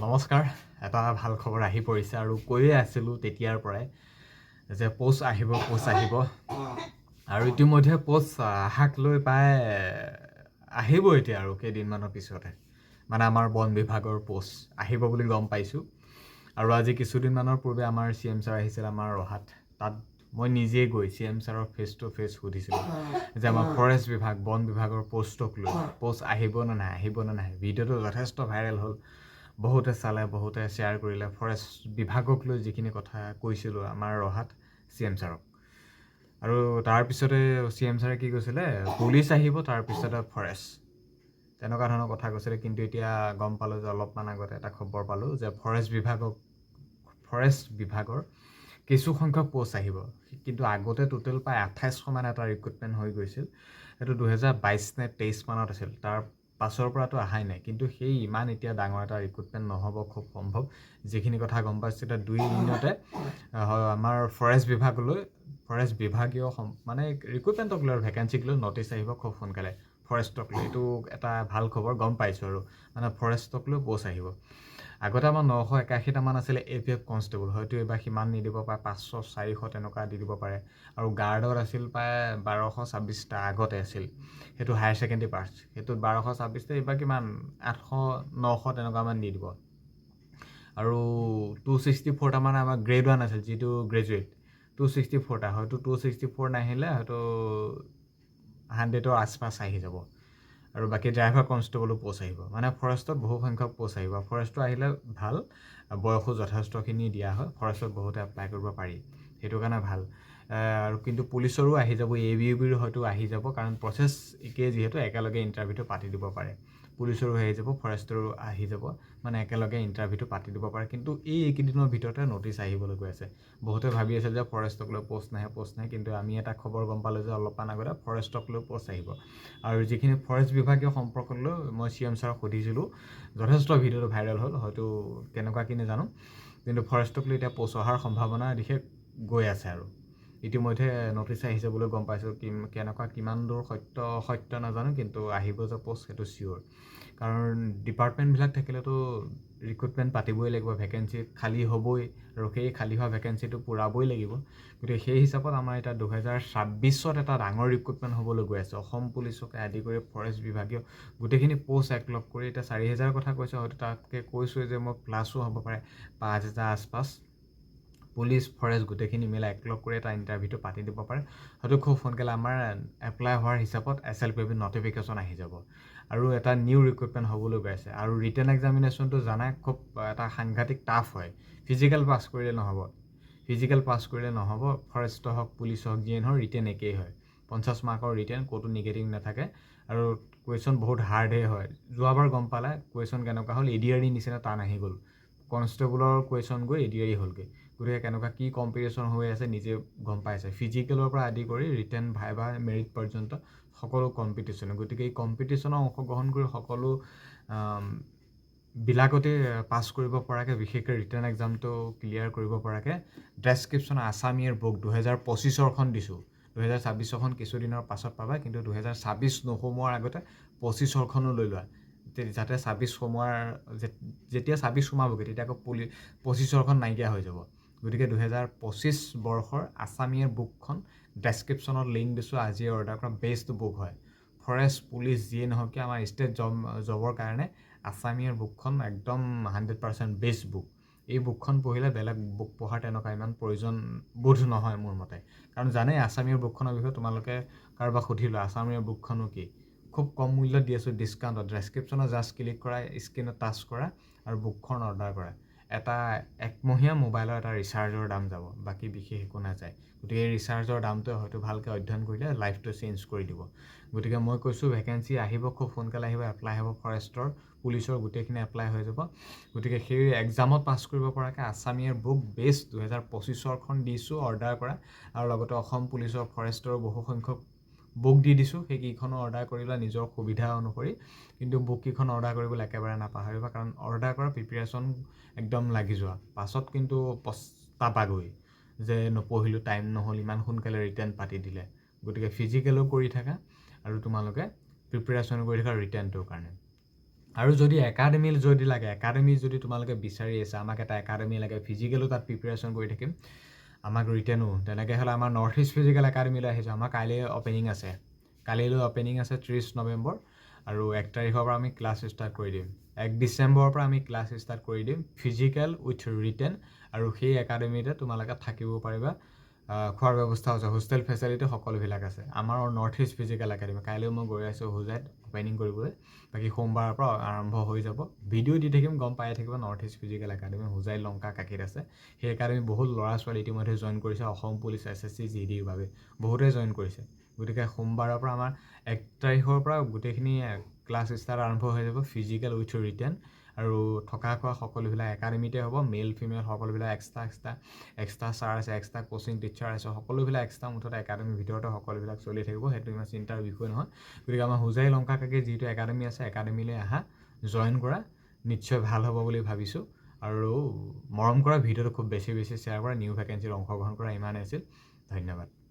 নমস্কাৰ এটা ভাল খবৰ আহি পৰিছে আৰু কৈয়ে আছিলোঁ তেতিয়াৰ পৰাই যে পোষ্ট আহিব আৰু ইতিমধ্যে পোষ্ট আহাক লৈ প্ৰায় আহিব এতিয়া আৰু কেইদিনমানৰ পিছতে মানে আমাৰ বন বিভাগৰ পোষ্ট আহিব বুলি গম পাইছোঁ আৰু আজি কিছুদিনমানৰ পূৰ্বে আমাৰ CM ছাৰ আহিছিল আমাৰ ৰহাত তাত মই নিজেই গৈ CM ছাৰৰ ফেচ টু ফেচ সুধিছিলোঁ যে আমাৰ ফৰেষ্ট বিভাগ বন বিভাগৰ পোষ্টক লৈ পোষ্ট আহিব নে নাহে ভিডিঅ'টো যথেষ্ট ভাইৰেল হ'ল বহুতে চালে বহুতে শ্বেয়াৰ কৰিলে ফৰেষ্ট বিভাগক লৈ যিখিনি কথা কৈছিলোঁ আমাৰ ৰহাত CM ছাৰক আৰু তাৰপিছতে CM ছাৰে কি কৈছিলে পুলিচ আহিব তাৰপিছতে ফৰেষ্ট তেনেকুৱা ধৰণৰ কথা কৈছিলে কিন্তু এতিয়া গম পালোঁ যে অলপমান আগতে এটা খবৰ পালোঁ যে ফৰেষ্ট বিভাগৰ কিছু সংখ্যক পোষ্ট আহিব কিন্তু আগতে টোটেল প্ৰায় 2800 মান এটা ৰিক্ৰুটমেণ্ট হৈ গৈছিল সেইটো 2022 নে 23 মানত আছিল তাৰ পাছৰ পৰাতো অহাই নাই কিন্তু সেই ইমান এতিয়া ডাঙৰ এটা ৰিক্ৰুটমেণ্ট নহ'ব খুব সম্ভৱ যিখিনি কথা গম পাইছোঁ এতিয়া 2 দিনতে আমাৰ ফৰেষ্ট বিভাগীয় মানে ৰিক্ৰুটমেণ্টক লৈ ভেকেঞ্চিক লৈ নটিচ আহিব খুব সোনকালে ফৰেষ্টক লৈ এইটো এটা ভাল খবৰ গম পাইছোঁ আৰু মানে ফৰেষ্টক লৈ পোষ্ট আহিব আগতে আমাৰ 981টামান আছিলে APF কনষ্টেবল হয়তো এইবাৰ সিমান নিদিব পাৰে 500 400 তেনেকুৱা দি দিব পাৰে আৰু গাৰ্ডত আছিল প্ৰায় 1226টা আগতে আছিল সেইটো হায়াৰ ছেকেণ্ডেৰী পাছ সেইটোত 1226টা এইবাৰ কিমান 800 900 তেনেকুৱামান দি দিব আৰু 264টামান আমাৰ গ্ৰেড 1 আছিল যিটো গ্ৰেজুৱেট 264টা হয়তো 264 নাহিলে হয়তো 100ৰ আছপাছ আহি যাব আৰু বাকী ড্ৰাইভাৰ কনষ্টেবলো পোষ্ট আহিব মানে ফৰেষ্টত বহু সংখ্যক পোষ্ট আহিব ফৰেষ্টটো আহিলে ভাল বয়সো যথেষ্টখিনি দিয়া হয় ফৰেষ্টত বহুতে এপ্লাই কৰিব পাৰি সেইটো কাৰণে ভাল আৰু কিন্তু পুলিচৰো আহি যাব ABUBৰ হয়তো আহি যাব কাৰণ প্ৰচেছ একেই যিহেতু একেলগে ইণ্টাৰভিউটো পাতি দিব পাৰে পুলিচৰো আহি যাব ফৰেষ্টৰো আহি যাব মানে একেলগে ইণ্টাৰভিউটো পাতি দিব পাৰে কিন্তু এইকেইদিনৰ ভিতৰতে নটিচ আহিবলৈ গৈ আছে বহুতে ভাবি আছে যে ফৰেষ্টক লৈ পোষ্ট নাহে কিন্তু আমি এটা খবৰ গম পালোঁ যে অলপমান আগতে ফৰেষ্টক লৈ পোষ্ট আহিব আৰু যিখিনি ফৰেষ্ট বিভাগীয় সম্পৰ্ক লৈ মই CM ছাৰক সুধিছিলোঁ যথেষ্ট ভিডিঅ'টো ভাইৰেল হ'ল হয়তো কেনেকুৱা কি নাজানো কিন্তু ফৰেষ্টক লৈ এতিয়া পোষ্ট অহাৰ সম্ভাৱনা দিশে গৈ আছে আৰু ইতিমধ্যে নটিচ আহিছে বুলি গম পাইছোঁ কেনেকুৱা কিমান দূৰ সত্য নাজানো কিন্তু আহিব যে পোষ্ট সেইটো চিয়'ৰ কাৰণ ডিপাৰ্টমেণ্টবিলাক থাকিলেতো ৰিক্ৰুটমেণ্ট পাতিবই লাগিব ভেকেঞ্চি খালী হ'বই আৰু সেই খালী হোৱা ভেকেঞ্চিটো পূৰাবই লাগিব গতিকে সেই হিচাপত আমাৰ এতিয়া 2026ত এটা ডাঙৰ ৰিক্ৰুটমেণ্ট হ'বলৈ গৈ আছে অসম পুলিচকে আদি কৰি ফৰেষ্ট বিভাগীয় গোটেইখিনি পোষ্ট একলগ কৰি এতিয়া 4000 কথা কৈছে হয়তো তাতকৈ কৈছোঁ যে মই প্লাছো হ'ব পাৰে 5000 আছপাছ পুলিচ ফৰেষ্ট গোটেইখিনি মিলাই একলগ কৰি এটা ইণ্টাৰভিউটো পাতি দিব পাৰে হয়তো খুব সোনকালে আমাৰ এপ্লাই হোৱাৰ হিচাপত SLPB নটিফিকেশ্যন আহি যাব আৰু এটা নিউ ৰিক্ৰুটমেণ্ট হ'বলৈ গৈ আছে আৰু ৰিটেন এক্সামিনেশ্যনটো জানাই খুব এটা সাংঘাতিক টাফ হয় ফিজিকেল পাছ কৰিলে নহ'ব ফৰেষ্ট হওক পুলিচ হওক যিয়ে নহওক ৰিটেন একেই হয় 50 মাৰ্কৰ ৰিটেন ক'তো নিগেটিভ নাথাকে আৰু কুৱেশ্যন বহুত হাৰ্ডেই হয় যোৱাবাৰ গম পালে কুৱেশ্যন কেনেকুৱা হ'ল ADRE নিচিনা টান আহি গ'ল কনষ্টেবলৰ কুৱেশ্যন গৈ ADRE হ'লগৈ গতিকে কেনেকুৱা কি কম্পিটিশ্যন হৈ আছে নিজে গম পাইছে ফিজিকেলৰ পৰা আদি কৰি ৰিটেন ভাইভা মেৰিট পৰ্যন্ত সকলো কম্পিটিশ্যন গতিকে এই কম্পিটিশ্যনত অংশগ্ৰহণ কৰি সকলো বিলাকতে পাছ কৰিব পৰাকৈ বিশেষকৈ ৰিটেন এক্সামটো ক্লিয়াৰ কৰিব পৰাকৈ ডেছক্ৰিপশ্যন আছামিৰ বুক 2025খন দিছোঁ 2026খন কিছুদিনৰ পাছত পাবা কিন্তু 2026 নোসোমোৱাৰ আগতে 25খনো লৈ লোৱা যাতে 26 সোমোৱাৰ যেতিয়া 26 সোমাবগৈ তেতিয়া আকৌ 25খন নাইকিয়া হৈ যাব গতিকে 2025 বৰ্ষৰ আছামিৰ বুকখন ডেছক্ৰিপশ্যনত লিংক দিছোঁ আজিয়ে অৰ্ডাৰ কৰা বেষ্ট বুক হয় ফৰেষ্ট পুলিচ যিয়ে নহওক কি আমাৰ ষ্টেট জবৰ কাৰণে আছামিৰ বুকখন একদম 100% বেষ্ট বুক এই বুকখন পঢ়িলে বেলেগ বুক পঢ়াৰ তেনেকুৱা ইমান প্ৰয়োজন বোধ নহয় মোৰ মতে কাৰণ জানেই আছামিৰ বুকখনৰ বিষয়ে তোমালোকে কাৰোবাক সুধিলোঁ আছামিৰ বুকখনো কি খুব কম মূল্যত দি আছোঁ ডিছকাউণ্টত ডেছক্ৰিপশ্যনত জাষ্ট ক্লিক কৰা স্ক্ৰীনত টাচ কৰা আৰু বুকখন অৰ্ডাৰ কৰা এটা একমহীয়া মোবাইলৰ এটা ৰিচাৰ্জৰ দাম যাব বাকী বিশেষ একো নাযায় গতিকে এই ৰিচাৰ্জৰ দামটোৱে হয়তো ভালকৈ অধ্যয়ন কৰিলে লাইফটো চেঞ্জ কৰি দিব গতিকে মই কৈছোঁ ভেকেঞ্চি আহিব খুব সোনকালে আহিব এপ্লাই হ'ব ফৰেষ্টৰ পুলিচৰ গোটেইখিনি এপ্লাই হৈ যাব গতিকে সেই এক্সামত পাছ কৰিব পৰাকৈ আছামিৰ বুক বেষ্ট 2025খন দিছোঁ অৰ্ডাৰ কৰা আৰু লগতে অসম পুলিচৰ ফৰেষ্টৰ বহু সংখ্যক বুক দি দিছোঁ সেইকেইখনো অৰ্ডাৰ কৰিলে নিজৰ সুবিধা অনুসৰি কিন্তু বুককেইখন অৰ্ডাৰ কৰিবলৈ একেবাৰে নাপাহৰিবা কাৰণ অৰ্ডাৰ কৰা প্ৰিপেৰেশ্যন একদম লাগি যোৱা পাছত কিন্তু পস্তাবাগৈ যে নপঢ়িলোঁ টাইম নহ'ল ইমান সোনকালে ৰিটেন পাতি দিলে গতিকে ফিজিকেলো কৰি থাকা আৰু তোমালোকে প্ৰিপেৰেশ্যন কৰি থাকা ৰিটেনটোৰ কাৰণে আৰু যদি একাডেমি যদি লাগে, একাডেমি যদি তোমালোকে বিচাৰি আছা, আমাক এটা একাডেমি লাগে, ফিজিকেলো তাত প্ৰিপেৰেশ্যন কৰি থাকিম, আমাক ৰিটেনো, তেনেকৈ হ'লে আমাৰ নৰ্থ ইষ্ট ফিজিকেল একাডেমিলৈ আহিছোঁ। আমাৰ কাইলৈ অপেনিং আছে, কালিলৈ অপেনিং আছে 30 নৱেম্বৰ, আৰু 1 তাৰিখৰ পৰা আমি ক্লাছ ষ্টাৰ্ট কৰি দিম। 1 ডিচেম্বৰৰ পৰা আমি ক্লাছ ষ্টাৰ্ট কৰি দিম, ফিজিকেল উইথ ৰিটেন। আৰু সেই একাডেমিতে তোমালোকে থাকিব পাৰিবা, খোৱাৰ ব্যৱস্থা আছে, হোষ্টেল ফেচিলিটি সকলোবিলাক আছে। আমাৰ নৰ্থ ইষ্ট ফিজিকেল একাডেমি কাইলৈ মই গৈ আছোঁ হোজাইত অপেনিং কৰিবলৈ। বাকী সোমবাৰৰ পৰা আৰম্ভ হৈ যাব, ভিডিঅ' দি থাকিম, গম পাই থাকিব। North east physical academy Hojai Lanka কাকিত আছে। সেই একাডেমি বহুত ল'ৰা ছোৱালী ইতিমধ্যে জইন কৰিছে, অসম পুলিচ, SSC, GDৰ বাবে বহুতেই জইন কৰিছে। গতিকে সোমবাৰৰ পৰা আমাৰ 1 তাৰিখৰ পৰা গোটেইখিনি ক্লাছ ষ্টাৰ্ট আৰম্ভ হৈ যাব, ফিজিকেল উইথ ৰিটেন। আৰু থকা খোৱা সকলোবিলাক একাডেমিতে হ'ব, মেল ফিমেল সকলোবিলাক এক্সট্ৰা ছাৰ আছে, এক্সট্ৰা কোচিং টিচাৰ আছে, সকলোবিলাক এক্সট্ৰা মুঠতে একাডেমিৰ ভিতৰতে সকলোবিলাক চলি থাকিব। সেইটো ইমান চিন্তাৰ বিষয় নহয়। গতিকে আমাৰ হোজাই লংকা কাকিৰ যিটো একাডেমি আছে, একাডেমিলৈ আহা, জইন কৰা, নিশ্চয় ভাল হ'ব বুলি ভাবিছোঁ। আৰু মৰম কৰা, ভিডিঅ'টো খুব বেছি শ্বেয়াৰ কৰা, নিউ ভেকেঞ্চিত অংশগ্ৰহণ কৰা, ইমানেই আছিল। ধন্যবাদ।